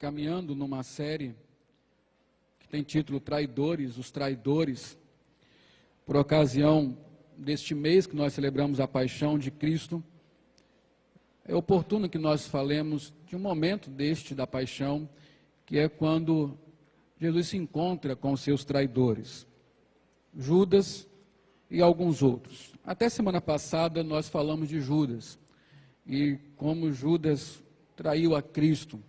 caminhando numa série que tem título Traidores, os Traidores, por ocasião deste mês que nós celebramos a paixão de Cristo. É oportuno que nós falemos de um momento deste da paixão, que é quando Jesus se encontra com os seus traidores, Judas e alguns outros. Até semana passada nós falamos de Judas, e como Judas traiu a Cristo,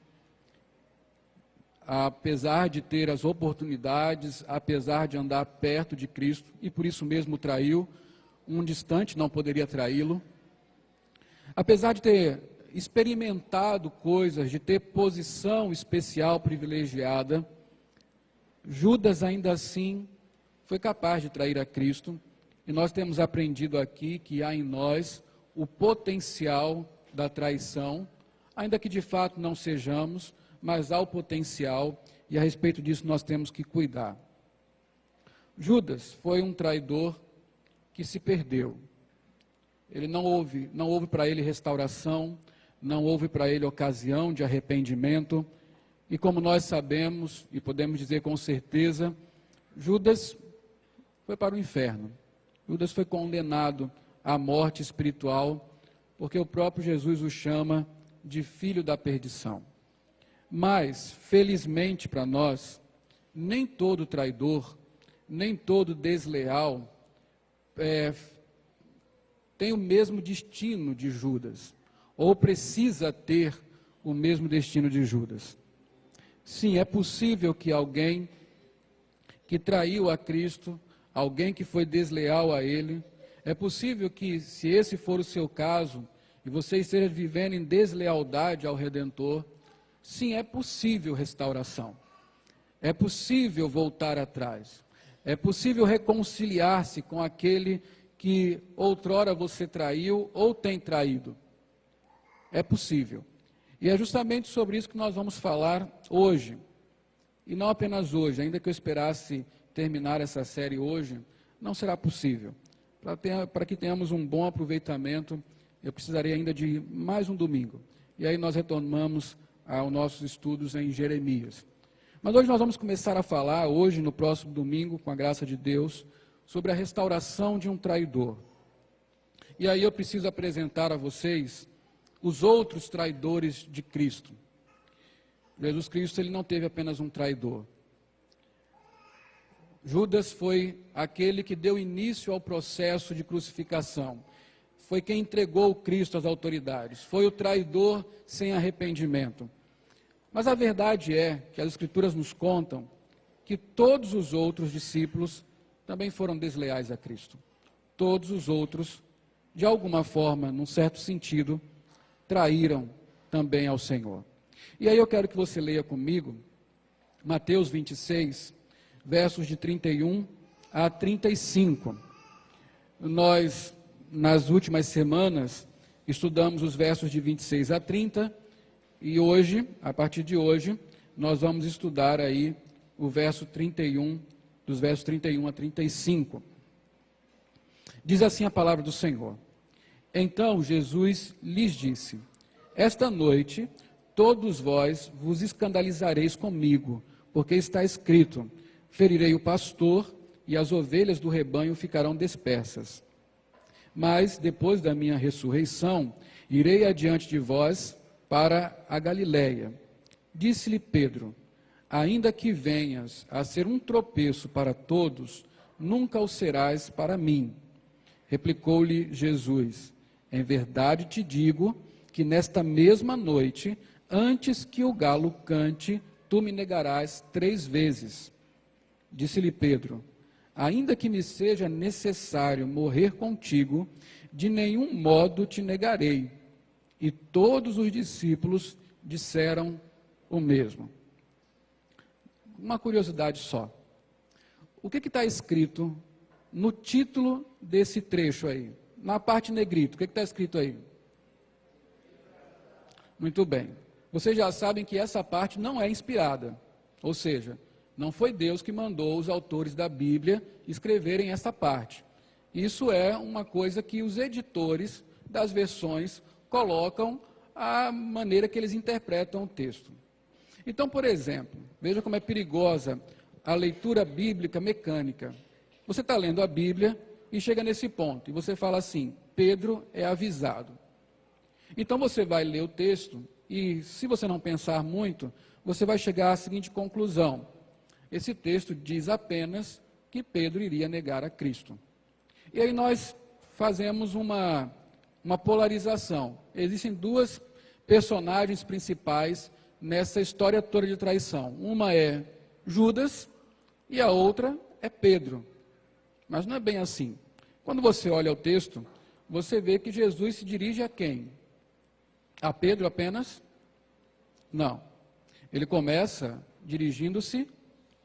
apesar de ter as oportunidades, apesar de andar perto de Cristo, e por isso mesmo traiu, um distante não poderia traí-lo, apesar de ter experimentado coisas, de ter posição especial, privilegiada, Judas ainda assim foi capaz de trair a Cristo, e nós temos aprendido aqui que há em nós o potencial da traição, ainda que de fato não sejamos, mas há o potencial, e a respeito disso nós temos que cuidar. Judas foi um traidor que se perdeu. Ele não houve para ele restauração, não houve para ele ocasião de arrependimento, e como nós sabemos, e podemos dizer com certeza, Judas foi para o inferno. Judas foi condenado à morte espiritual, porque o próprio Jesus o chama de filho da perdição. Mas, felizmente para nós, nem todo traidor, nem todo desleal tem o mesmo destino de Judas, ou precisa ter o mesmo destino de Judas. Sim, é possível que alguém que traiu a Cristo, alguém que foi desleal a Ele, é possível que, se esse for o seu caso, e você esteja vivendo em deslealdade ao Redentor, sim, é possível restauração. É possível voltar atrás. É possível reconciliar-se com aquele que outrora você traiu ou tem traído. É possível. E é justamente sobre isso que nós vamos falar hoje. E não apenas hoje, ainda que eu esperasse terminar essa série hoje, não será possível. Para que tenhamos um bom aproveitamento, eu precisaria ainda de mais um domingo. E aí nós retomamos aos nossos estudos em Jeremias. Mas hoje nós vamos começar a falar, hoje no próximo domingo, com a graça de Deus, sobre a restauração de um traidor. E aí eu preciso apresentar a vocês os outros traidores de Cristo. Jesus Cristo, ele não teve apenas um traidor. Judas foi aquele que deu início ao processo de crucificação. Foi quem entregou Cristo às autoridades. Foi o traidor sem arrependimento. Mas a verdade é que as Escrituras nos contam que todos os outros discípulos também foram desleais a Cristo. Todos os outros, de alguma forma, num certo sentido, traíram também ao Senhor. E aí eu quero que você leia comigo Mateus 26, versos de 31 a 35. Nós, nas últimas semanas, estudamos os versos de 26 a 30, e hoje, a partir de hoje, nós vamos estudar aí o verso 31, dos versos 31 a 35. Diz assim a palavra do Senhor: Então Jesus lhes disse: Esta noite todos vós vos escandalizareis comigo, porque está escrito: Ferirei o pastor, e as ovelhas do rebanho ficarão dispersas. Mas, depois da minha ressurreição, irei adiante de vós para a Galiléia. Disse-lhe Pedro: Ainda que venhas a ser um tropeço para todos, nunca o serás para mim. Replicou-lhe Jesus: Em verdade te digo que nesta mesma noite, antes que o galo cante, tu me negarás 3 vezes. Disse-lhe Pedro: Ainda que me seja necessário morrer contigo, de nenhum modo te negarei. E todos os discípulos disseram o mesmo. Uma curiosidade só. O que está escrito no título desse trecho aí? Na parte negrito, o que está escrito aí? Muito bem. Vocês já sabem que essa parte não é inspirada. Ou seja, não foi Deus que mandou os autores da Bíblia escreverem essa parte. Isso é uma coisa que os editores das versões colocam a maneira que eles interpretam o texto. Então, por exemplo, veja como é perigosa a leitura bíblica mecânica. Você está lendo a Bíblia e chega nesse ponto, e você fala assim: Pedro é avisado. Então você vai ler o texto, e se você não pensar muito, você vai chegar à seguinte conclusão: esse texto diz apenas que Pedro iria negar a Cristo. E aí nós fazemos uma polarização. Existem duas personagens principais nessa história toda de traição. Uma é Judas e a outra é Pedro. Mas não é bem assim. Quando você olha o texto, você vê que Jesus se dirige a quem? A Pedro apenas? Não. Ele começa dirigindo-se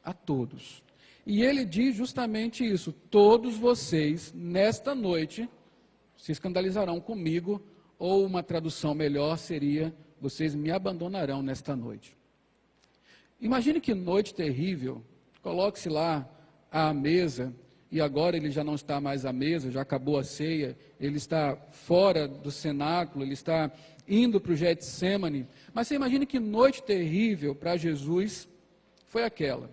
a todos. E ele diz justamente isso: todos vocês, nesta noite, se escandalizarão comigo, ou uma tradução melhor seria: vocês me abandonarão nesta noite. Imagine que noite terrível. Coloque-se lá à mesa, e agora ele já não está mais à mesa, já acabou a ceia, ele está fora do cenáculo, ele está indo para o Getsêmani. Mas você imagine que noite terrível para Jesus foi aquela.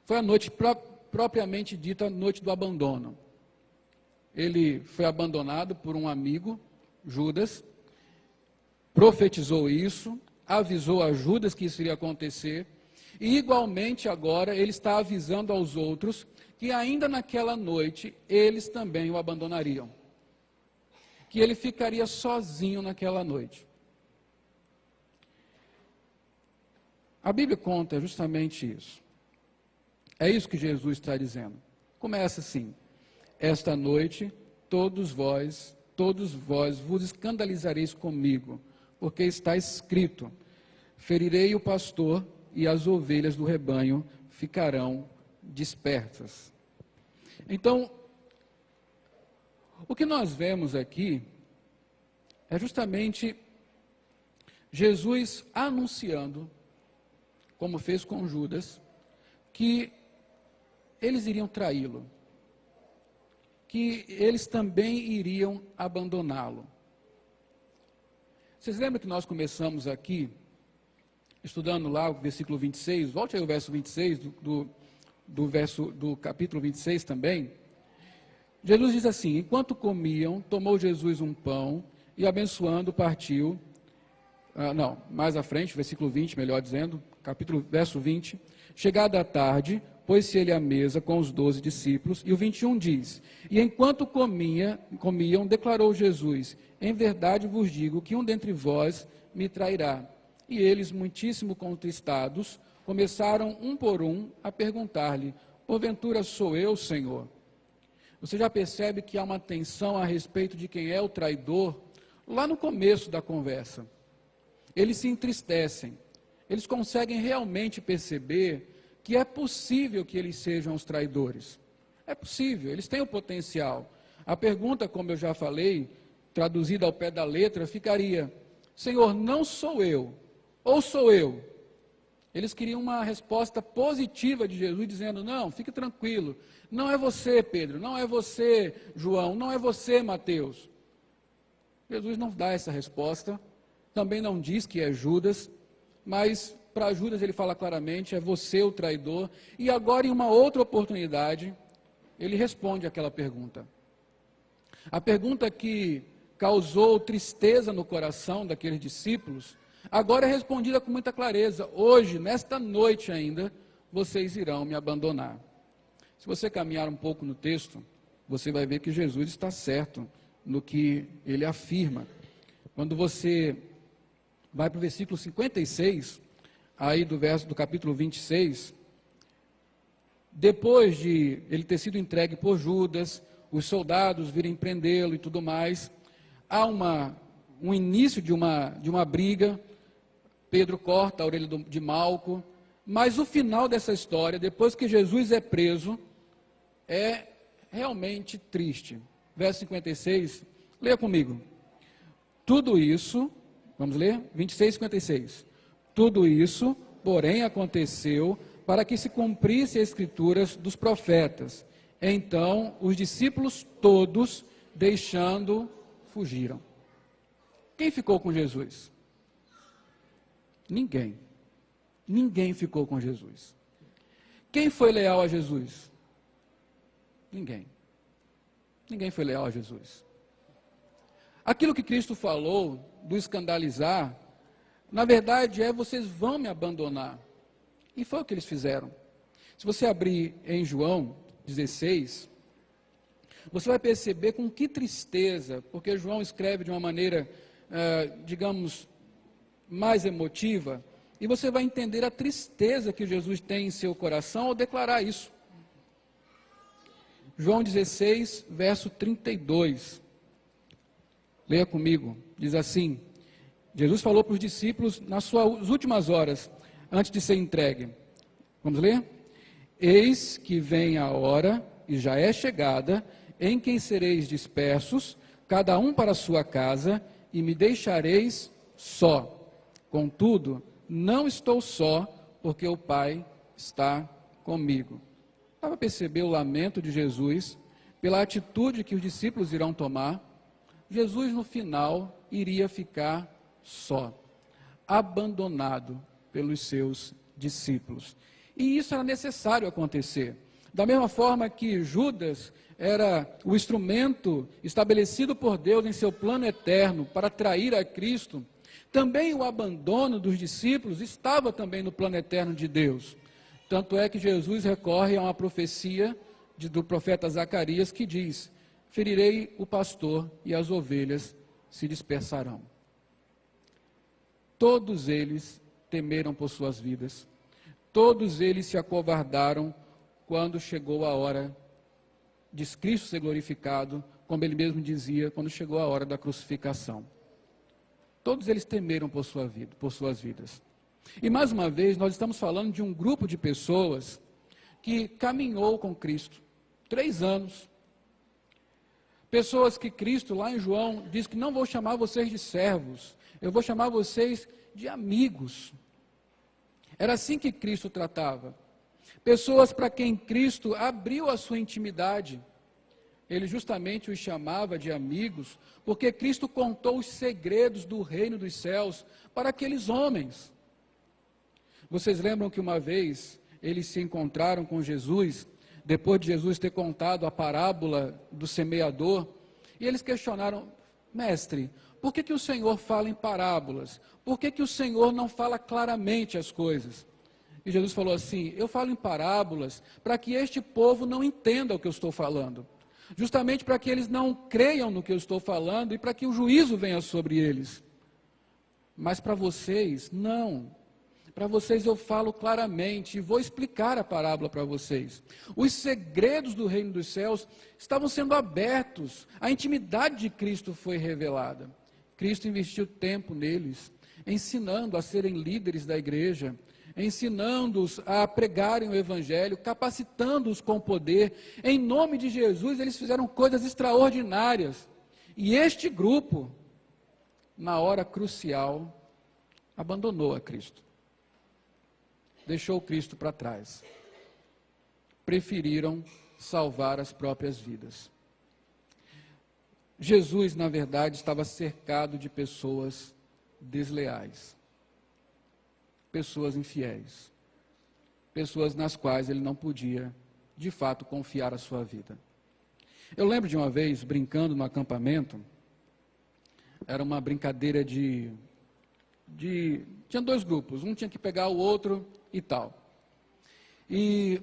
Foi a noite propriamente dita, a noite do abandono. Ele foi abandonado por um amigo, Judas, profetizou isso, avisou a Judas que isso iria acontecer, e igualmente agora ele está avisando aos outros que ainda naquela noite eles também o abandonariam. Que ele ficaria sozinho naquela noite. A Bíblia conta justamente isso. É isso que Jesus está dizendo. Começa assim: esta noite todos vós vos escandalizareis comigo, porque está escrito: ferirei o pastor e as ovelhas do rebanho ficarão dispersas. Então, o que nós vemos aqui é justamente Jesus anunciando, como fez com Judas, que eles iriam traí-lo, que eles também iriam abandoná-lo. Vocês lembram que nós começamos aqui, estudando lá o versículo 26, volte aí o verso 26, do capítulo 26 também. Jesus diz assim: enquanto comiam, tomou Jesus um pão e abençoando, partiu. Mais à frente, versículo 20, melhor dizendo, verso 20. Chegada a tarde, pôs-se ele à mesa com os 12 discípulos, e o 21 diz: e enquanto comiam, declarou Jesus: em verdade vos digo que um dentre vós me trairá. E eles, muitíssimo contristados, começaram um por um a perguntar-lhe: porventura sou eu, Senhor? Você já percebe que há uma tensão a respeito de quem é o traidor lá no começo da conversa. Eles se entristecem, eles conseguem realmente perceber que é possível que eles sejam os traidores. É possível, eles têm o potencial. A pergunta, como eu já falei, traduzida ao pé da letra, ficaria: Senhor, não sou eu, ou sou eu? Eles queriam uma resposta positiva de Jesus, dizendo: não, fique tranquilo, não é você, Pedro, não é você, João, não é você, Mateus. Jesus não dá essa resposta, também não diz que é Judas, mas para Judas ele fala claramente: é você o traidor. E agora, em uma outra oportunidade, ele responde aquela pergunta. A pergunta que causou tristeza no coração daqueles discípulos, agora é respondida com muita clareza: hoje, nesta noite ainda, vocês irão me abandonar. Se você caminhar um pouco no texto, você vai ver que Jesus está certo no que ele afirma. Quando você vai para o versículo 56, aí do capítulo 26, depois de ele ter sido entregue por Judas, os soldados virem prendê-lo e tudo mais, há um início de uma briga. Pedro corta a orelha de Malco, mas o final dessa história, depois que Jesus é preso, é realmente triste. Verso 56, leia comigo. Tudo isso, vamos ler? 26, 56. Tudo isso, porém, aconteceu para que se cumprisse as escrituras dos profetas. Então, os discípulos todos, deixando, fugiram. Quem ficou com Jesus? Ninguém. Ninguém ficou com Jesus. Quem foi leal a Jesus? Ninguém. Ninguém foi leal a Jesus. Aquilo que Cristo falou do escandalizar, na verdade vocês vão me abandonar. E foi o que eles fizeram. Se você abrir em João 16, você vai perceber com que tristeza, porque João escreve de uma maneira, digamos, mais emotiva, e você vai entender a tristeza que Jesus tem em seu coração ao declarar isso. João 16, verso 32. Leia comigo. Diz assim: Jesus falou para os discípulos nas suas últimas horas, antes de ser entregue. Vamos ler? Eis que vem a hora, e já é chegada, em que sereis dispersos, cada um para a sua casa, e me deixareis só. Contudo, não estou só, porque o Pai está comigo. Dá para perceber o lamento de Jesus pela atitude que os discípulos irão tomar. Jesus, no final, iria ficar só, abandonado pelos seus discípulos. E isso era necessário acontecer. Da mesma forma que Judas era o instrumento estabelecido por Deus em seu plano eterno para trair a Cristo, também o abandono dos discípulos estava também no plano eterno de Deus. Tanto é que Jesus recorre a uma profecia do profeta Zacarias que diz: ferirei o pastor e as ovelhas se dispersarão. Todos eles temeram por suas vidas. Todos eles se acovardaram quando chegou a hora de Cristo ser glorificado, como ele mesmo dizia, quando chegou a hora da crucificação. Todos eles temeram por suas vidas. E mais uma vez, nós estamos falando de um grupo de pessoas que caminhou com Cristo 3 anos. Pessoas que Cristo, lá em João, diz que não vou chamar vocês de servos, eu vou chamar vocês de amigos. Era assim que Cristo tratava. Pessoas para quem Cristo abriu a sua intimidade. Ele justamente os chamava de amigos, porque Cristo contou os segredos do reino dos céus para aqueles homens. Vocês lembram que uma vez eles se encontraram com Jesus, depois de Jesus ter contado a parábola do semeador, e eles questionaram: mestre, por que o Senhor fala em parábolas? Por que o Senhor não fala claramente as coisas? E Jesus falou assim: eu falo em parábolas para que este povo não entenda o que eu estou falando. Justamente para que eles não creiam no que eu estou falando e para que o juízo venha sobre eles. Mas para vocês, não. Para vocês eu falo claramente e vou explicar a parábola para vocês. Os segredos do reino dos céus estavam sendo abertos, a intimidade de Cristo foi revelada. Cristo investiu tempo neles, ensinando a serem líderes da igreja, ensinando-os a pregarem o evangelho, capacitando-os com poder. Em nome de Jesus, eles fizeram coisas extraordinárias. E este grupo, na hora crucial, abandonou a Cristo. Deixou Cristo para trás. Preferiram salvar as próprias vidas. Jesus, na verdade, estava cercado de pessoas desleais. Pessoas infiéis. Pessoas nas quais ele não podia, de fato, confiar a sua vida. Eu lembro de uma vez, brincando no acampamento, era uma brincadeira tinha 2 grupos, um tinha que pegar o outro e tal. E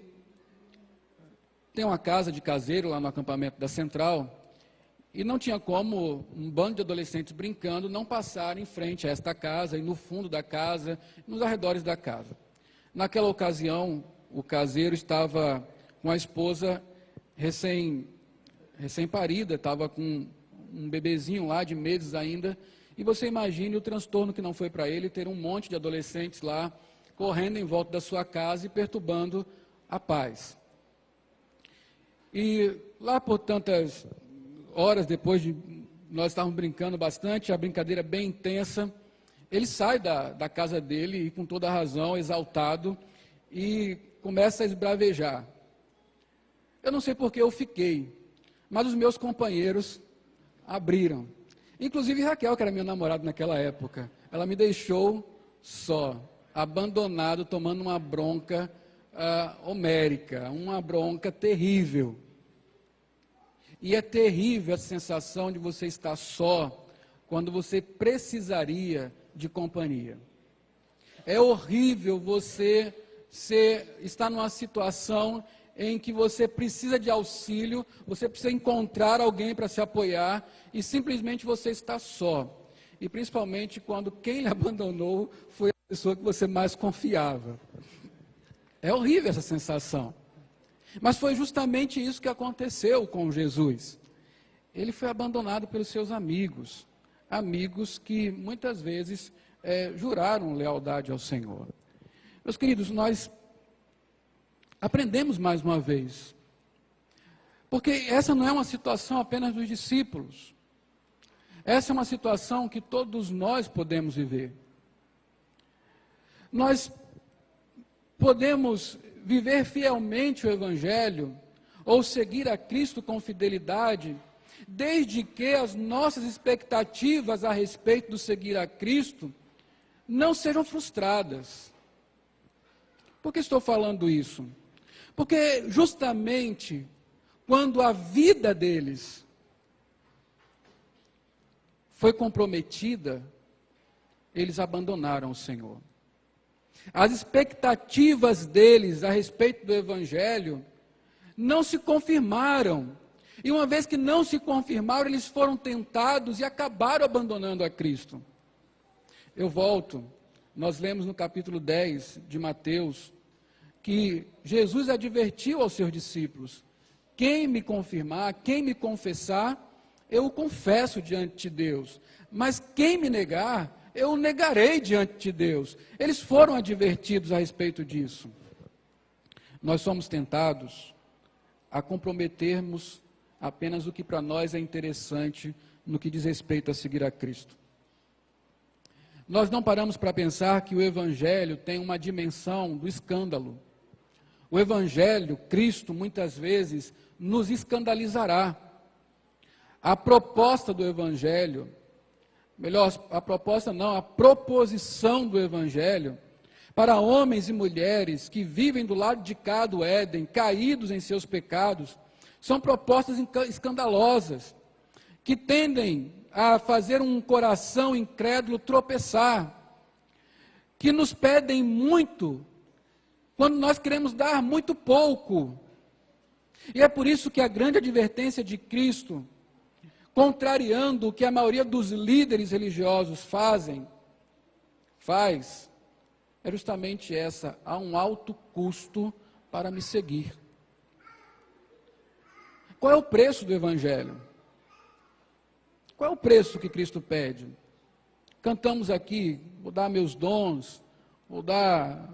tem uma casa de caseiro lá no acampamento da Central, e não tinha como um bando de adolescentes brincando não passar em frente a esta casa, e no fundo da casa, nos arredores da casa. Naquela ocasião, o caseiro estava com a esposa recém-parida, estava com um bebezinho lá de meses ainda, e você imagine o transtorno que não foi para ele ter um monte de adolescentes lá, correndo em volta da sua casa e perturbando a paz. E lá por tantas horas depois de nós estávamos brincando bastante, a brincadeira bem intensa, ele sai da casa dele, e com toda a razão, exaltado, e começa a esbravejar. Eu não sei por que eu fiquei, mas os meus companheiros abriram. Inclusive Raquel, que era minha namorada naquela época, ela me deixou só. abandonado, tomando uma bronca homérica, uma bronca terrível. E é terrível a sensação de você estar só, quando você precisaria de companhia. É horrível você estar numa situação em que você precisa de auxílio, você precisa encontrar alguém para se apoiar, e simplesmente você está só. E principalmente quando quem lhe abandonou foi a pessoa que você mais confiava. É horrível essa sensação. Mas foi justamente isso que aconteceu com Jesus. Ele foi abandonado pelos seus amigos, amigos que muitas vezes juraram lealdade ao Senhor. Meus queridos, nós aprendemos mais uma vez, porque essa não é uma situação apenas dos discípulos. Essa é uma situação que todos nós podemos viver. Nós podemos viver fielmente o Evangelho, ou seguir a Cristo com fidelidade, desde que as nossas expectativas a respeito do seguir a Cristo não sejam frustradas. Por que estou falando isso? Porque justamente quando a vida deles foi comprometida, eles abandonaram o Senhor. As expectativas deles a respeito do Evangelho não se confirmaram. E uma vez que não se confirmaram, eles foram tentados e acabaram abandonando a Cristo. Eu volto, nós lemos no capítulo 10 de Mateus, que Jesus advertiu aos seus discípulos: quem me confirmar, quem me confessar, eu o confesso diante de Deus, mas quem me negar, eu o negarei diante de Deus. Eles foram advertidos a respeito disso. Nós somos tentados a comprometermos apenas o que para nós é interessante no que diz respeito a seguir a Cristo. Nós não paramos para pensar que o Evangelho tem uma dimensão do escândalo. O Evangelho, Cristo, muitas vezes, nos escandalizará. A proposta do Evangelho, melhor, a proposta não, a proposição do Evangelho, para homens e mulheres que vivem do lado de cá do Éden, caídos em seus pecados, são propostas escandalosas, que tendem a fazer um coração incrédulo tropeçar, que nos pedem muito, quando nós queremos dar muito pouco. E é por isso que a grande advertência de Cristo, contrariando o que a maioria dos líderes religiosos faz, é justamente essa: há um alto custo para me seguir. Qual é o preço do Evangelho? Qual é o preço que Cristo pede? Cantamos aqui: vou dar meus dons, vou dar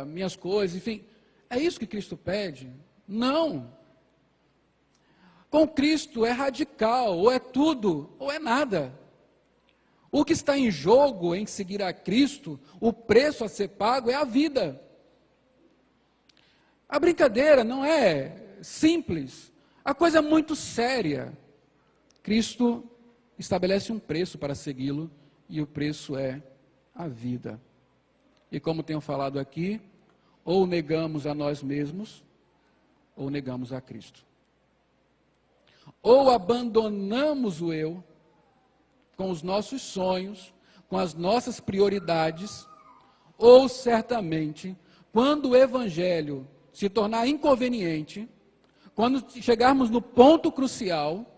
minhas coisas, enfim. É isso que Cristo pede? Não. Com Cristo é radical, ou é tudo, ou é nada. O que está em jogo em seguir a Cristo, o preço a ser pago é a vida. A brincadeira não é simples, a coisa é muito séria. Cristo estabelece um preço para segui-lo, e o preço é a vida. E como tenho falado aqui, ou negamos a nós mesmos, ou negamos a Cristo. Ou abandonamos o eu, com os nossos sonhos, com as nossas prioridades, ou certamente, quando o Evangelho se tornar inconveniente, quando chegarmos no ponto crucial,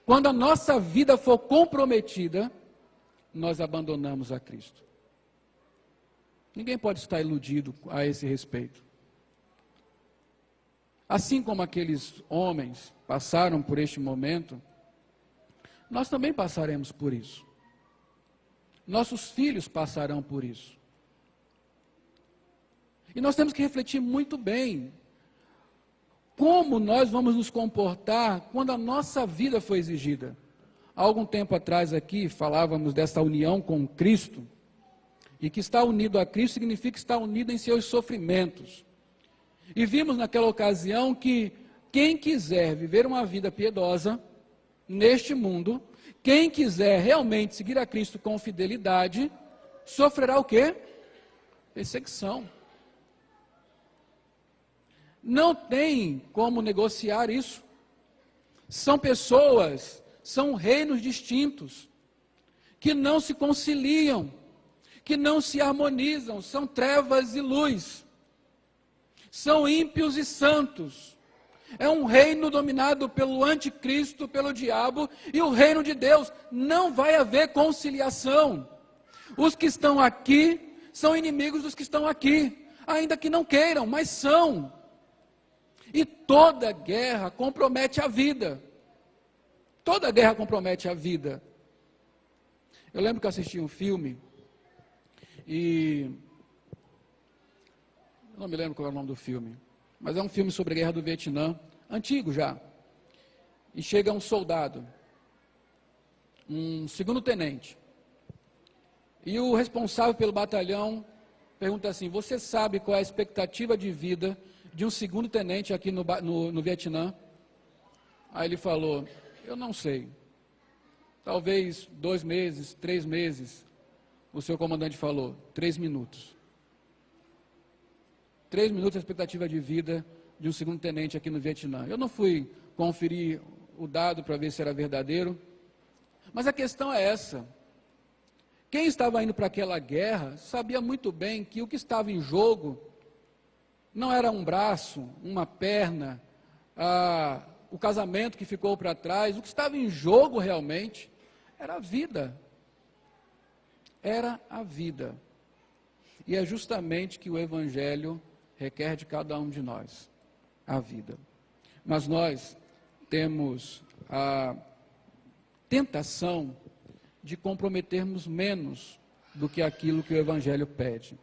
quando a nossa vida for comprometida, nós abandonamos a Cristo. Ninguém pode estar iludido a esse respeito. Assim como aqueles homens passaram por este momento, nós também passaremos por isso. Nossos filhos passarão por isso. E nós temos que refletir muito bem como nós vamos nos comportar quando a nossa vida for exigida. Há algum tempo atrás aqui falávamos dessa união com Cristo, e que estar unido a Cristo significa estar unido em seus sofrimentos. E vimos naquela ocasião que quem quiser viver uma vida piedosa neste mundo, quem quiser realmente seguir a Cristo com fidelidade, sofrerá o quê? perseguição. Não tem como negociar isso. São pessoas, são reinos distintos, que não se conciliam, que não se harmonizam, são trevas e luz, são ímpios e santos. É um reino dominado pelo anticristo, pelo diabo, e o reino de Deus. Não vai haver conciliação. Os que estão aqui são inimigos dos que estão aqui, ainda que não queiram, mas são. E toda guerra compromete a vida. Toda guerra compromete a vida. Eu lembro que eu assisti um filme, e não me lembro qual é o nome do filme, mas é um filme sobre a guerra do Vietnã, antigo já. E chega um soldado, um segundo tenente, e o responsável pelo batalhão pergunta assim: você sabe qual é a expectativa de vida de um segundo tenente aqui no Vietnã? Aí ele falou: eu não sei, talvez 2 meses, 3 meses. O seu comandante falou: 3 minutos. 3 minutos é a expectativa de vida de um segundo tenente aqui no Vietnã. Eu não fui conferir o dado para ver se era verdadeiro, mas a questão é essa. Quem estava indo para aquela guerra sabia muito bem que o que estava em jogo não era um braço, uma perna, o casamento que ficou para trás. O que estava em jogo realmente era a vida. Era a vida. E é justamente que o Evangelho requer de cada um de nós, a vida. Mas nós temos a tentação de comprometermos menos do que aquilo que o Evangelho pede.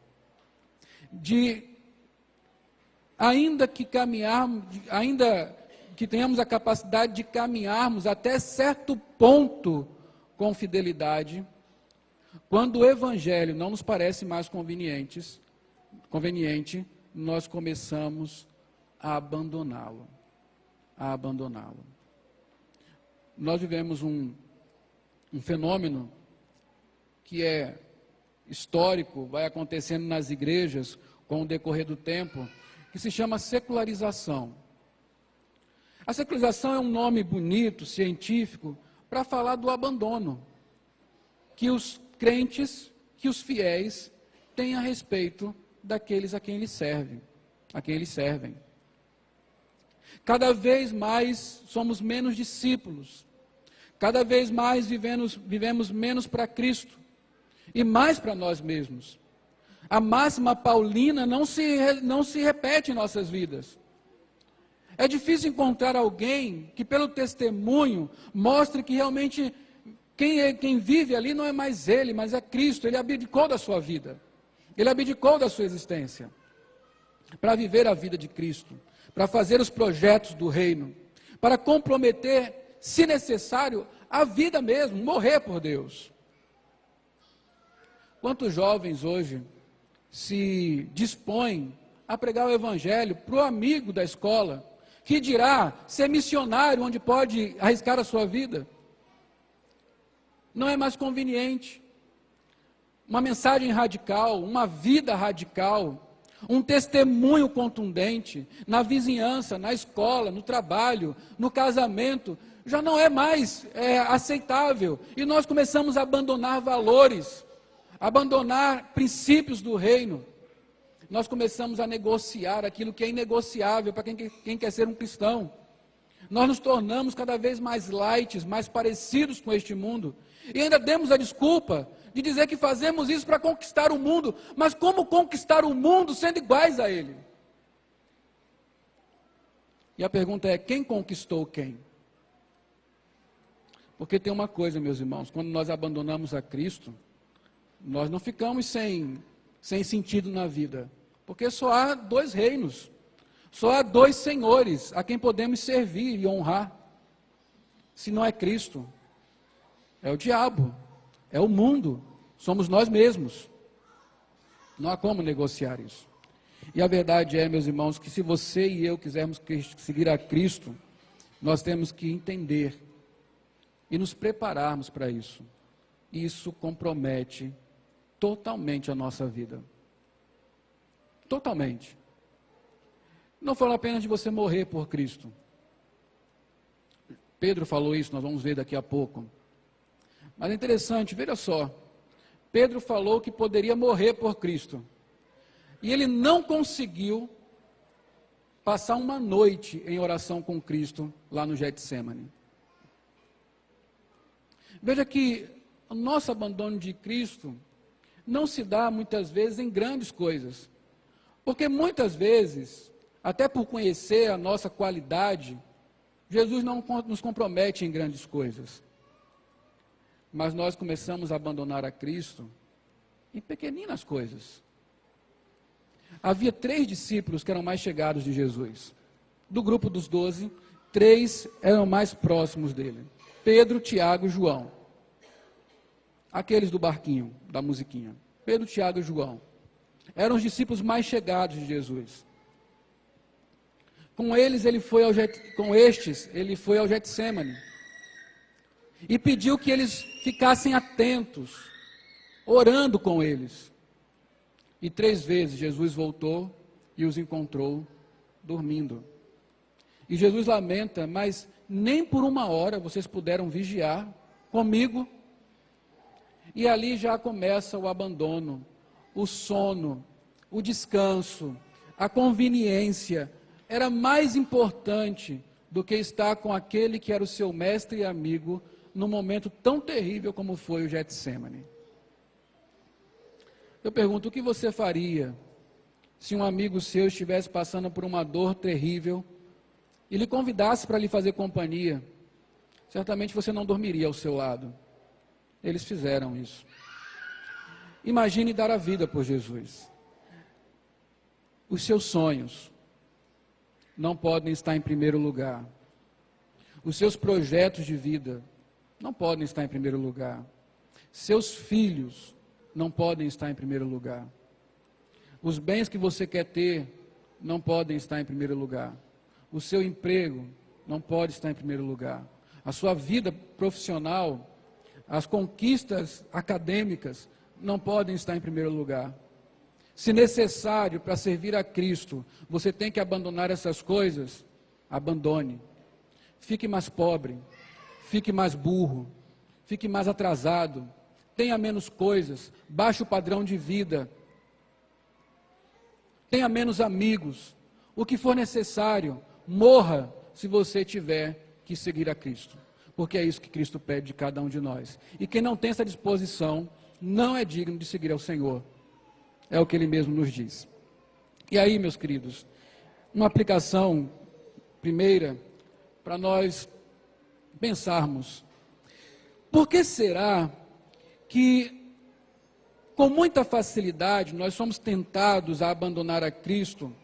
Ainda que tenhamos a capacidade de caminharmos até certo ponto com fidelidade, quando o Evangelho não nos parece mais conveniente, nós começamos a abandoná-lo. Nós vivemos um fenômeno que é histórico, vai acontecendo nas igrejas com o decorrer do tempo, que se chama secularização. A secularização é um nome bonito, científico, para falar do abandono que os crentes, que os fiéis têm a respeito daqueles a quem eles servem. Cada vez mais somos menos discípulos, cada vez mais vivemos menos para Cristo e mais para nós mesmos. A máxima paulina não se repete em nossas vidas. É difícil encontrar alguém que pelo testemunho mostre que realmente quem vive ali não é mais ele, mas é Cristo. Ele abdicou da sua vida, ele abdicou da sua existência para viver a vida de Cristo, para fazer os projetos do reino, para comprometer, se necessário, a vida mesmo, morrer por Deus. Quantos jovens hoje se dispõem a pregar o Evangelho para o amigo da escola, que dirá ser missionário onde pode arriscar a sua vida? Não é mais conveniente. Uma mensagem radical, uma vida radical, um testemunho contundente na vizinhança, na escola, no trabalho, no casamento, já não é mais aceitável. E nós começamos a abandonar valores, abandonar princípios do reino. Nós começamos a negociar aquilo que é inegociável para quem quer ser um cristão. Nós nos tornamos cada vez mais light, mais parecidos com este mundo. E ainda demos a desculpa de dizer que fazemos isso para conquistar o mundo. Mas como conquistar o mundo sendo iguais a ele? E a pergunta é: quem conquistou quem? Porque tem uma coisa, meus irmãos, quando nós abandonamos a Cristo, nós não ficamos sem sentido na vida. Porque só há 2 reinos, só há 2 senhores a quem podemos servir e honrar. Se não é Cristo, é o diabo, é o mundo, somos nós mesmos. Não há como negociar isso. E a verdade é, meus irmãos, que se você e eu quisermos seguir a Cristo, nós temos que entender e nos prepararmos para isso. Isso compromete totalmente a nossa vida. totalmente. Não falo apenas de você morrer por Cristo. Pedro falou isso, nós vamos ver daqui a pouco. Mas é interessante, veja só. Pedro falou que poderia morrer por Cristo. E ele não conseguiu passar uma noite em oração com Cristo lá no Getsemane. Veja que o nosso abandono de Cristo não se dá muitas vezes em grandes coisas. Porque muitas vezes, até por conhecer a nossa qualidade, Jesus não nos compromete em grandes coisas. Mas nós começamos a abandonar a Cristo em pequeninas coisas. Havia 3 discípulos que eram mais chegados de Jesus. Do grupo dos 12, 3 eram mais próximos dele. Pedro, Tiago e João. Aqueles do barquinho, da musiquinha. Pedro, Tiago e João. Eram os discípulos mais chegados de Jesus. Com estes, ele foi ao Getsemane. E pediu que eles ficassem atentos, orando com eles. E 3 vezes Jesus voltou e os encontrou dormindo. E Jesus lamenta, mas nem por 1 hora vocês puderam vigiar comigo. E ali já começa o abandono, o sono, o descanso, a conveniência. Era mais importante do que estar com aquele que era o seu mestre e amigo num momento tão terrível como foi o Getsemane. Eu pergunto, o que você faria se um amigo seu estivesse passando por uma dor terrível e lhe convidasse para lhe fazer companhia? Certamente você não dormiria ao seu lado. Eles fizeram isso. Imagine dar a vida por Jesus. Os seus sonhos não podem estar em primeiro lugar. Os seus projetos de vida não podem estar em primeiro lugar. Seus filhos não podem estar em primeiro lugar. Os bens que você quer ter não podem estar em primeiro lugar. O seu emprego não pode estar em primeiro lugar. A sua vida profissional, as conquistas acadêmicas não podem estar em primeiro lugar. Se necessário para servir a Cristo, você tem que abandonar essas coisas, abandone. Fique mais pobre, fique mais burro, fique mais atrasado, tenha menos coisas, baixe o padrão de vida, tenha menos amigos, o que for necessário, morra se você tiver que seguir a Cristo, porque é isso que Cristo pede de cada um de nós. E quem não tem essa disposição, não é digno de seguir ao Senhor, é o que Ele mesmo nos diz. E aí, meus queridos, uma aplicação primeira, para nós pensarmos, por que será que com muita facilidade nós somos tentados a abandonar a Cristo,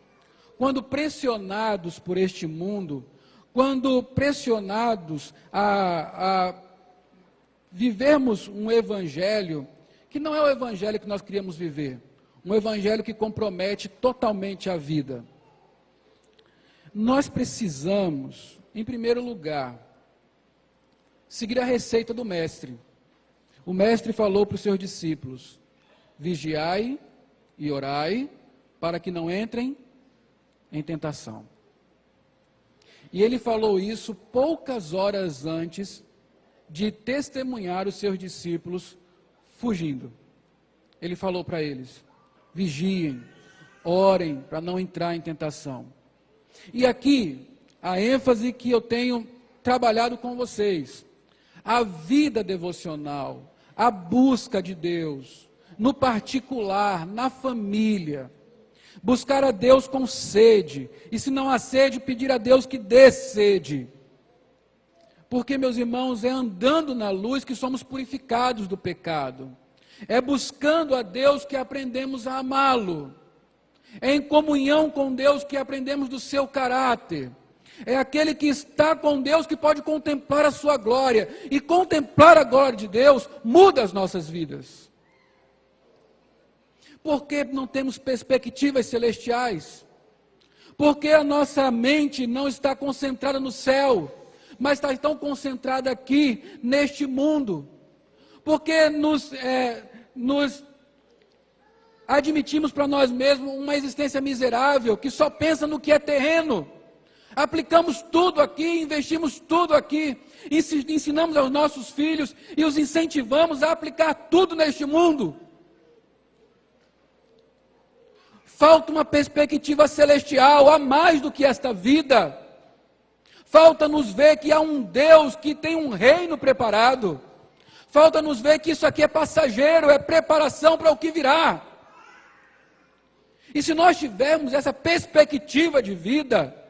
quando pressionados por este mundo, quando pressionados a vivermos um evangelho que não é o evangelho que nós queríamos viver, um evangelho que compromete totalmente a vida? Nós precisamos, em primeiro lugar, seguir a receita do Mestre. O Mestre falou para os seus discípulos: vigiai e orai, para que não entrem em tentação. E ele falou isso poucas horas antes de testemunhar os seus discípulos fugindo. Ele falou para eles: vigiem, orem para não entrar em tentação. E aqui, a ênfase que eu tenho trabalhado com vocês, a vida devocional, a busca de Deus, no particular, na família, buscar a Deus com sede, e se não há sede, pedir a Deus que dê sede, porque, meus irmãos, é andando na luz que somos purificados do pecado, é buscando a Deus que aprendemos a amá-lo, é em comunhão com Deus que aprendemos do seu caráter, é aquele que está com Deus que pode contemplar a sua glória, e contemplar a glória de Deus muda as nossas vidas. Porque não temos perspectivas celestiais, porque a nossa mente não está concentrada no céu, mas está tão concentrada aqui, neste mundo, porque nos admitimos para nós mesmos uma existência miserável, que só pensa no que é terreno. Aplicamos tudo aqui, investimos tudo aqui, ensinamos aos nossos filhos e os incentivamos a aplicar tudo neste mundo. Falta uma perspectiva celestial, a mais do que esta vida. Falta nos ver que há um Deus que tem um reino preparado. Falta nos ver que isso aqui é passageiro, é preparação para o que virá. E se nós tivermos essa perspectiva de vida,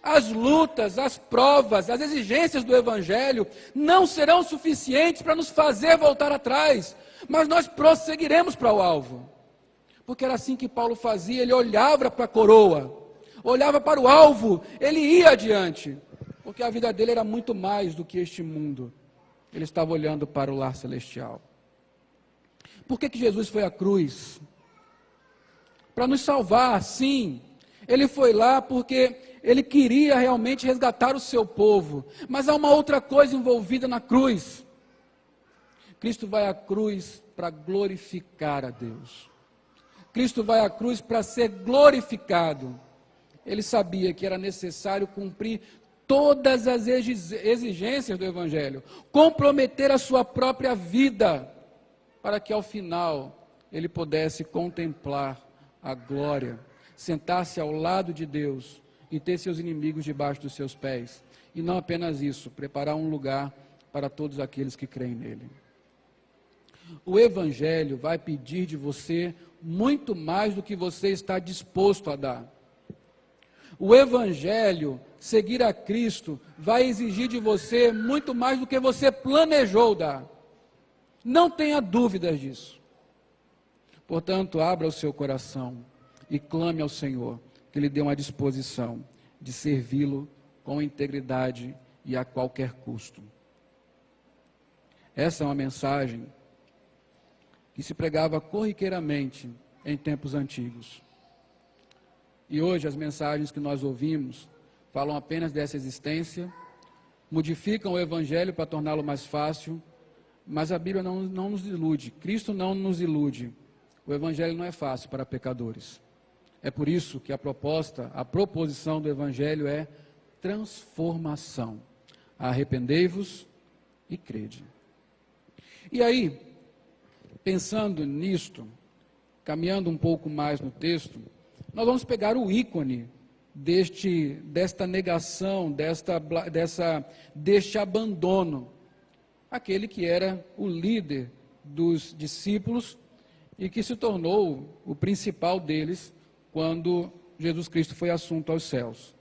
as lutas, as provas, as exigências do Evangelho não serão suficientes para nos fazer voltar atrás, mas nós prosseguiremos para o alvo. Porque era assim que Paulo fazia, ele olhava para a coroa, olhava para o alvo, ele ia adiante, porque a vida dele era muito mais do que este mundo. Ele estava olhando para o lar celestial. Por que Jesus foi à cruz? Para nos salvar, sim. Ele foi lá porque ele queria realmente resgatar o seu povo. Mas há uma outra coisa envolvida na cruz. Cristo vai à cruz para glorificar a Deus. Cristo vai à cruz para ser glorificado. Ele sabia que era necessário cumprir todas as exigências do Evangelho, comprometer a sua própria vida, para que ao final ele pudesse contemplar a glória, sentar-se ao lado de Deus e ter seus inimigos debaixo dos seus pés. E não apenas isso, preparar um lugar para todos aqueles que creem nele. O Evangelho vai pedir de você muito mais do que você está disposto a dar. O Evangelho, seguir a Cristo, vai exigir de você muito mais do que você planejou dar. Não tenha dúvidas disso. Portanto, abra o seu coração e clame ao Senhor, que lhe dê uma disposição de servi-lo com integridade e a qualquer custo. Essa é uma mensagem que se pregava corriqueiramente em tempos antigos. E hoje as mensagens que nós ouvimos falam apenas dessa existência, modificam o Evangelho para torná-lo mais fácil, mas a Bíblia não nos ilude, Cristo não nos ilude. O Evangelho não é fácil para pecadores. É por isso que a proposição do Evangelho é transformação. Arrependei-vos e crede. E aí, pensando nisto, caminhando um pouco mais no texto, nós vamos pegar o ícone desta negação, deste abandono, aquele que era o líder dos discípulos e que se tornou o principal deles quando Jesus Cristo foi assunto aos céus,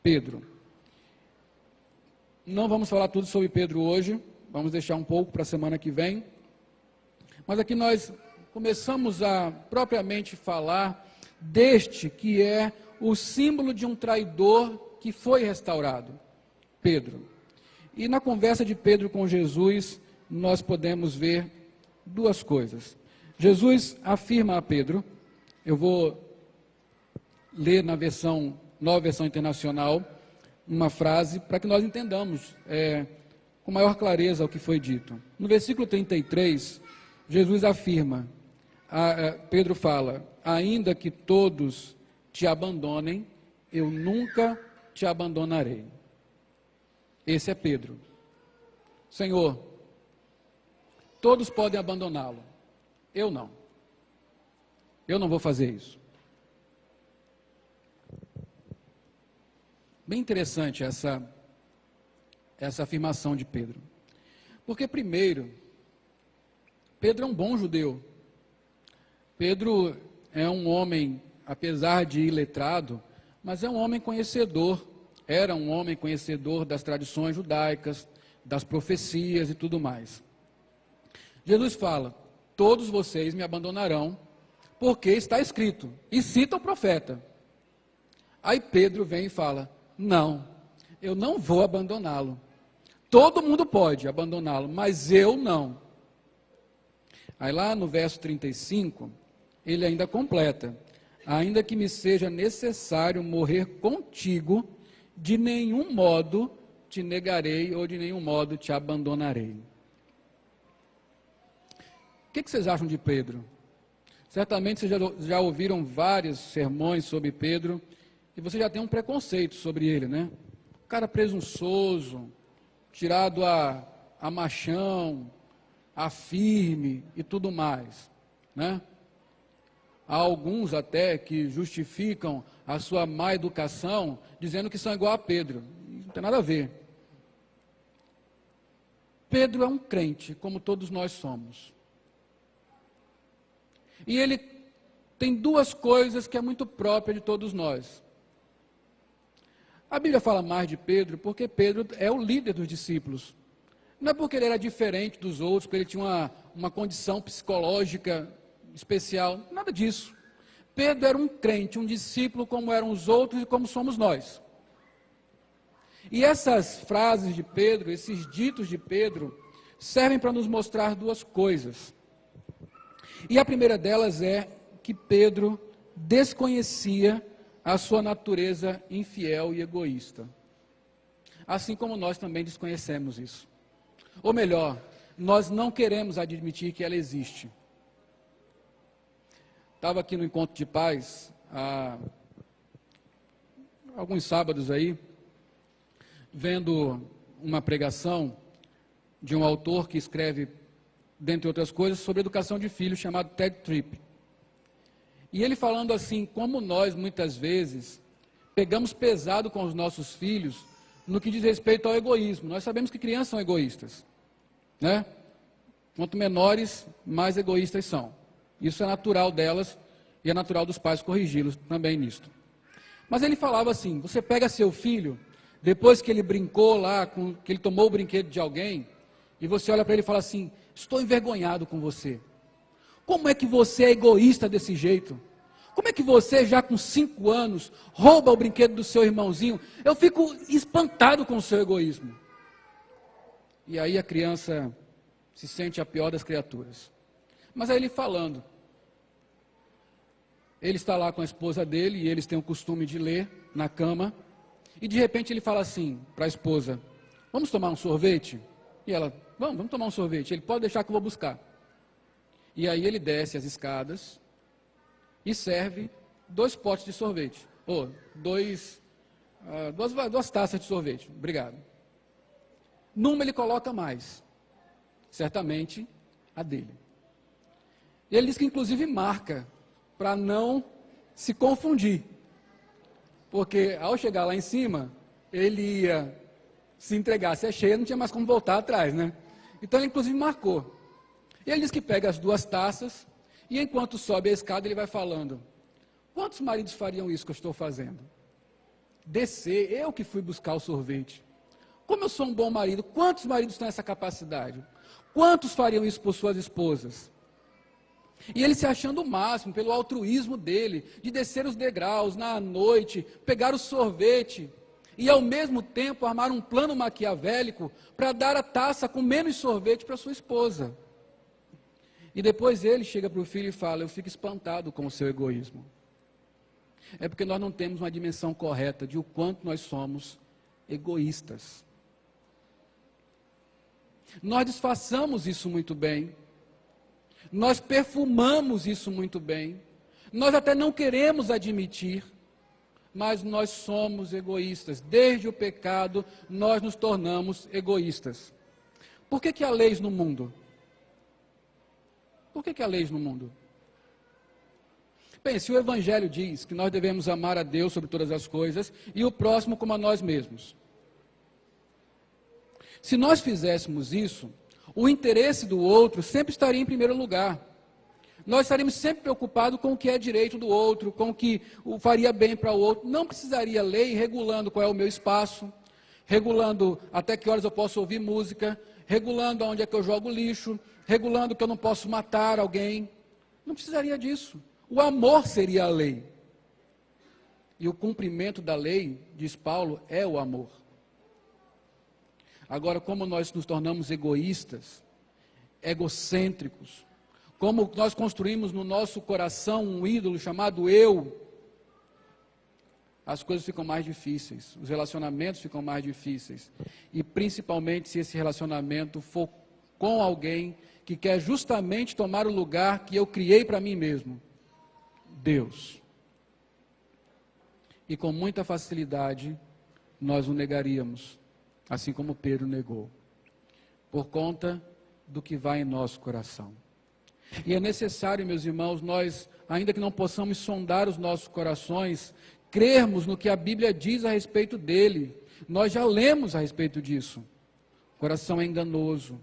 Pedro. Não vamos falar tudo sobre Pedro hoje, vamos deixar um pouco para a semana que vem, mas aqui nós começamos a propriamente falar deste que é o símbolo de um traidor que foi restaurado, Pedro. E na conversa de Pedro com Jesus, nós podemos ver duas coisas. Jesus afirma a Pedro, eu vou ler na nova versão internacional, uma frase para que nós entendamos com maior clareza o que foi dito. No versículo 33, Jesus afirma, Pedro fala, ainda que todos te abandonem, eu nunca te abandonarei. Esse é Pedro. Senhor, todos podem abandoná-lo, eu não. Eu não vou fazer isso. Bem interessante essa afirmação de Pedro. Porque primeiro, Pedro é um bom judeu. Pedro é um homem, apesar de iletrado, mas é um homem conhecedor. Era um homem conhecedor das tradições judaicas, das profecias e tudo mais. Jesus fala, todos vocês me abandonarão, porque está escrito, e cita o profeta. Aí Pedro vem e fala, não, eu não vou abandoná-lo. Todo mundo pode abandoná-lo, mas eu não. Aí lá no verso 35, ele ainda completa, ainda que me seja necessário morrer contigo, de nenhum modo te negarei ou de nenhum modo te abandonarei. O que vocês acham de Pedro? Certamente vocês já ouviram vários sermões sobre Pedro, e você já tem um preconceito sobre ele, né? Um cara presunçoso, tirado a machão, a firme e tudo mais, né? Há alguns até que justificam a sua má educação dizendo que são igual a Pedro. Não tem nada a ver. Pedro é um crente, como todos nós somos. E ele tem duas coisas que é muito própria de todos nós. A Bíblia fala mais de Pedro porque Pedro é o líder dos discípulos. Não é porque ele era diferente dos outros, porque ele tinha uma condição psicológica especial, nada disso. Pedro era um crente, um discípulo como eram os outros e como somos nós. E essas frases de Pedro, esses ditos de Pedro, servem para nos mostrar duas coisas. E a primeira delas é que Pedro desconhecia a sua natureza infiel e egoísta. Assim como nós também desconhecemos isso. Ou melhor, nós não queremos admitir que ela existe. Estava aqui no Encontro de Paz, há alguns sábados aí, vendo uma pregação de um autor que escreve, dentre outras coisas, sobre educação de filhos, chamado Ted Tripp. E ele falando assim, como nós, muitas vezes, pegamos pesado com os nossos filhos no que diz respeito ao egoísmo. Nós sabemos que crianças são egoístas, né? Quanto menores, mais egoístas são. Isso é natural delas e é natural dos pais corrigi-los também nisto. Mas ele falava assim, você pega seu filho, depois que ele brincou lá, que ele tomou o brinquedo de alguém, e você olha para ele e fala assim, estou envergonhado com você. Como é que você é egoísta desse jeito? Como é que você, já com 5 anos, rouba o brinquedo do seu irmãozinho? Eu fico espantado com o seu egoísmo. E aí a criança se sente a pior das criaturas. Mas aí ele falando, ele está lá com a esposa dele, e eles têm o costume de ler na cama, e de repente ele fala assim para a esposa, vamos tomar um sorvete? E ela, vamos tomar um sorvete. Ele, pode deixar que eu vou buscar. E aí ele desce as escadas e serve 2 potes de sorvete. Ou duas taças de sorvete. Obrigado. Numa ele coloca mais. Certamente a dele. E ele diz que inclusive marca para não se confundir. Porque ao chegar lá em cima, ele ia se entregar, se é cheia, não tinha mais como voltar atrás, né? Então ele inclusive marcou. E ele diz que pega as 2 taças, e enquanto sobe a escada ele vai falando, quantos maridos fariam isso que eu estou fazendo? Descer, eu que fui buscar o sorvete. Como eu sou um bom marido, quantos maridos têm essa capacidade? Quantos fariam isso por suas esposas? E ele se achando o máximo, pelo altruísmo dele, de descer os degraus na noite, pegar o sorvete, e ao mesmo tempo armar um plano maquiavélico para dar a taça com menos sorvete para sua esposa. E depois ele chega para o filho e fala, eu fico espantado com o seu egoísmo. É porque nós não temos uma dimensão correta de o quanto nós somos egoístas. Nós disfarçamos isso muito bem. Nós perfumamos isso muito bem. Nós até não queremos admitir, mas nós somos egoístas. Desde o pecado, nós nos tornamos egoístas. Por que há leis no mundo? Por que há leis no mundo? Bem, se o Evangelho diz que nós devemos amar a Deus sobre todas as coisas e o próximo como a nós mesmos. Se nós fizéssemos isso, o interesse do outro sempre estaria em primeiro lugar. Nós estaríamos sempre preocupados com o que é direito do outro, com o que faria bem para o outro. Não precisaria lei regulando qual é o meu espaço, regulando até que horas eu posso ouvir música, regulando onde é que eu jogo lixo, regulando que eu não posso matar alguém. Não precisaria disso. O amor seria a lei. E o cumprimento da lei, diz Paulo, é o amor. Agora, como nós nos tornamos egoístas, egocêntricos, como nós construímos no nosso coração um ídolo chamado eu, as coisas ficam mais difíceis, os relacionamentos ficam mais difíceis. E principalmente se esse relacionamento for com alguém que quer justamente tomar o lugar que eu criei para mim mesmo, Deus. E com muita facilidade nós o negaríamos, assim como Pedro negou, por conta do que vai em nosso coração. E é necessário, meus irmãos, nós, ainda que não possamos sondar os nossos corações, crermos no que a Bíblia diz a respeito dele. Nós já lemos a respeito disso. O coração é enganoso,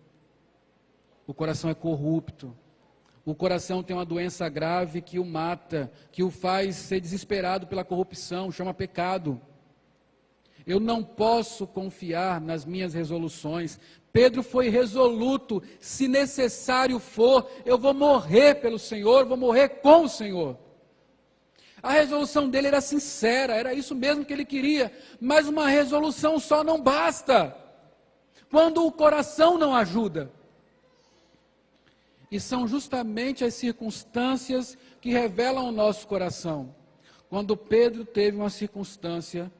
o coração é corrupto, o coração tem uma doença grave que o mata, que o faz ser desesperado pela corrupção, chama pecado. Eu não posso confiar nas minhas resoluções. Pedro foi resoluto, se necessário for, eu vou morrer pelo Senhor, vou morrer com o Senhor. A resolução dele era sincera, era isso mesmo que ele queria, mas uma resolução só não basta, quando o coração não ajuda. E são justamente as circunstâncias que revelam o nosso coração. Quando Pedro teve uma circunstância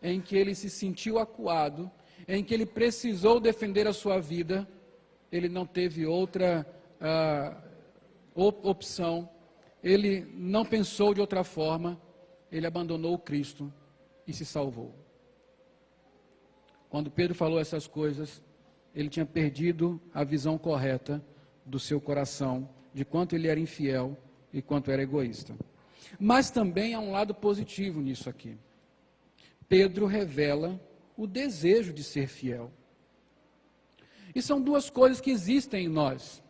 em que ele se sentiu acuado, em que ele precisou defender a sua vida, ele não teve outra opção, ele não pensou de outra forma, ele abandonou Cristo e se salvou. Quando Pedro falou essas coisas, ele tinha perdido a visão correta do seu coração, de quanto ele era infiel e quanto era egoísta. Mas também há um lado positivo nisso aqui. Pedro revela o desejo de ser fiel. E são duas coisas que existem em nós.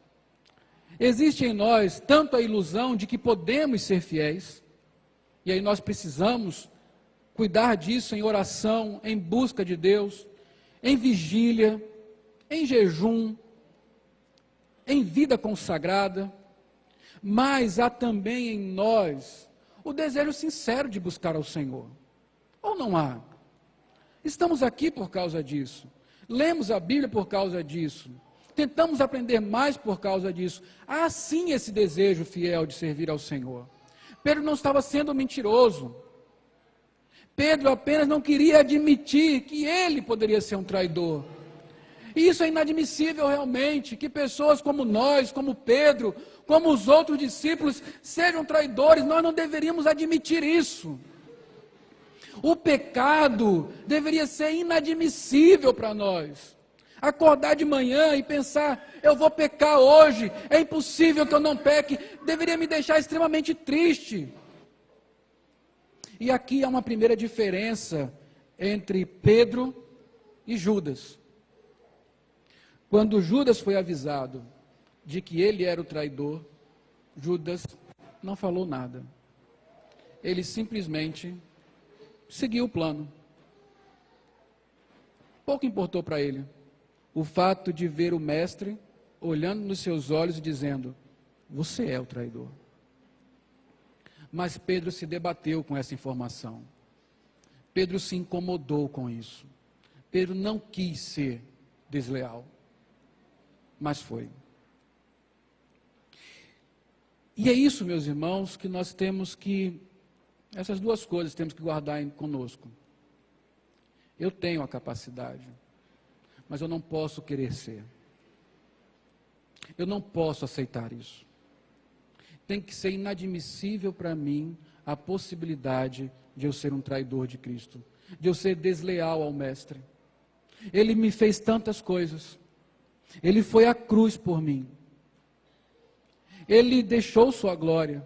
Existe em nós tanto a ilusão de que podemos ser fiéis, e aí nós precisamos cuidar disso em oração, em busca de Deus, em vigília, em jejum, em vida consagrada, mas há também em nós o desejo sincero de buscar ao Senhor. Ou não há? Estamos aqui por causa disso. Lemos a Bíblia por causa disso. Tentamos aprender mais por causa disso. Há sim esse desejo fiel de servir ao Senhor. Pedro não estava sendo mentiroso. Pedro apenas não queria admitir que ele poderia ser um traidor. E isso é inadmissível realmente, que pessoas como nós, como Pedro, como os outros discípulos, sejam traidores. Nós não deveríamos admitir isso. O pecado deveria ser inadmissível para nós. Acordar de manhã e pensar, eu vou pecar hoje, é impossível que eu não peque, deveria me deixar extremamente triste. E aqui há uma primeira diferença entre Pedro e Judas. Quando Judas foi avisado de que ele era o traidor, Judas não falou nada. Ele simplesmente seguiu o plano. Pouco importou para ele o fato de ver o mestre olhando nos seus olhos e dizendo, você é o traidor. Mas Pedro se debateu com essa informação. Pedro se incomodou com isso. Pedro não quis ser desleal, mas foi. E é isso, meus irmãos, que nós temos que, essas duas coisas temos que guardar conosco. Eu tenho a capacidade, mas eu não posso querer ser. Eu não posso aceitar isso. Tem que ser inadmissível para mim a possibilidade de eu ser um traidor de Cristo, de eu ser desleal ao Mestre. Ele me fez tantas coisas. Ele foi à cruz por mim. Ele deixou sua glória.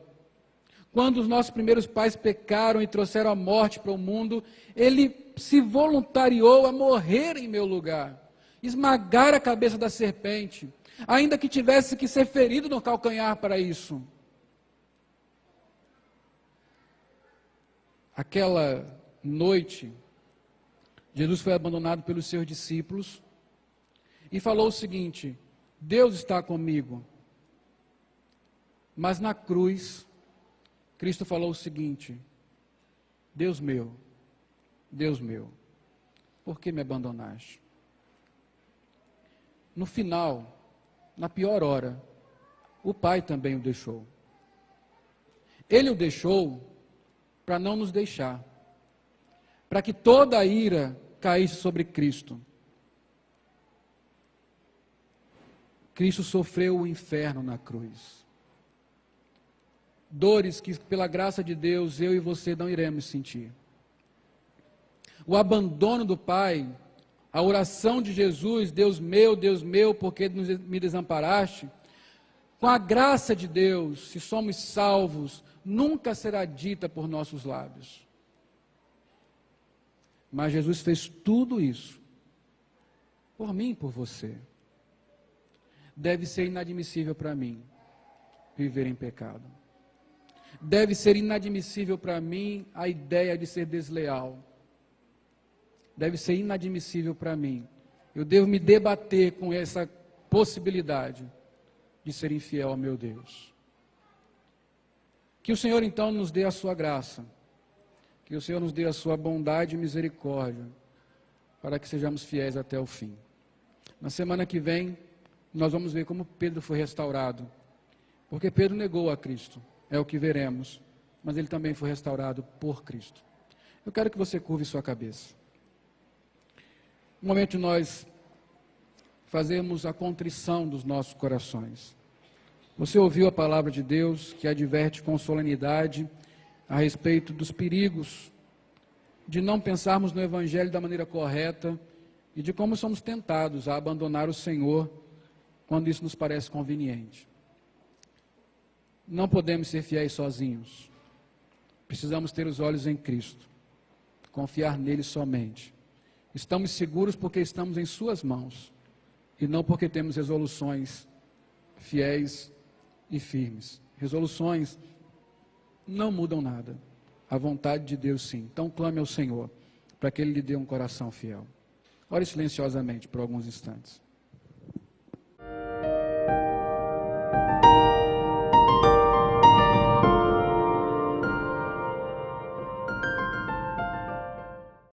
Quando os nossos primeiros pais pecaram e trouxeram a morte para o mundo, ele se voluntariou a morrer em meu lugar, esmagar a cabeça da serpente, ainda que tivesse que ser ferido no calcanhar para isso. Aquela noite, Jesus foi abandonado pelos seus discípulos e falou o seguinte: Deus está comigo. Mas na cruz, Cristo falou o seguinte: Deus meu, por que me abandonaste? No final, na pior hora, o Pai também o deixou. Ele o deixou para não nos deixar, para que toda a ira caísse sobre Cristo. Cristo sofreu o inferno na cruz. Dores que, pela graça de Deus, eu e você não iremos sentir. O abandono do Pai, a oração de Jesus, Deus meu, por que me desamparaste? Com a graça de Deus, se somos salvos, nunca será dita por nossos lábios. Mas Jesus fez tudo isso, por mim e por você. Deve ser inadmissível para mim viver em pecado. Deve ser inadmissível para mim a ideia de ser desleal. Deve ser inadmissível para mim. Eu devo me debater com essa possibilidade de ser infiel ao meu Deus. Que o Senhor então nos dê a sua graça. Que o Senhor nos dê a sua bondade e misericórdia, para que sejamos fiéis até o fim. Na semana que vem, nós vamos ver como Pedro foi restaurado. Porque Pedro negou a Cristo. É o que veremos. Mas ele também foi restaurado por Cristo. Eu quero que você curve sua cabeça. No momento de nós fazermos a contrição dos nossos corações. Você ouviu a palavra de Deus que adverte com solenidade a respeito dos perigos de não pensarmos no Evangelho da maneira correta e de como somos tentados a abandonar o Senhor quando isso nos parece conveniente. Não podemos ser fiéis sozinhos. Precisamos ter os olhos em Cristo, confiar nele somente. Estamos seguros porque estamos em suas mãos e não porque temos resoluções fiéis e firmes. Resoluções não mudam nada. A vontade de Deus sim. Então clame ao Senhor para que Ele lhe dê um coração fiel. Ore silenciosamente por alguns instantes.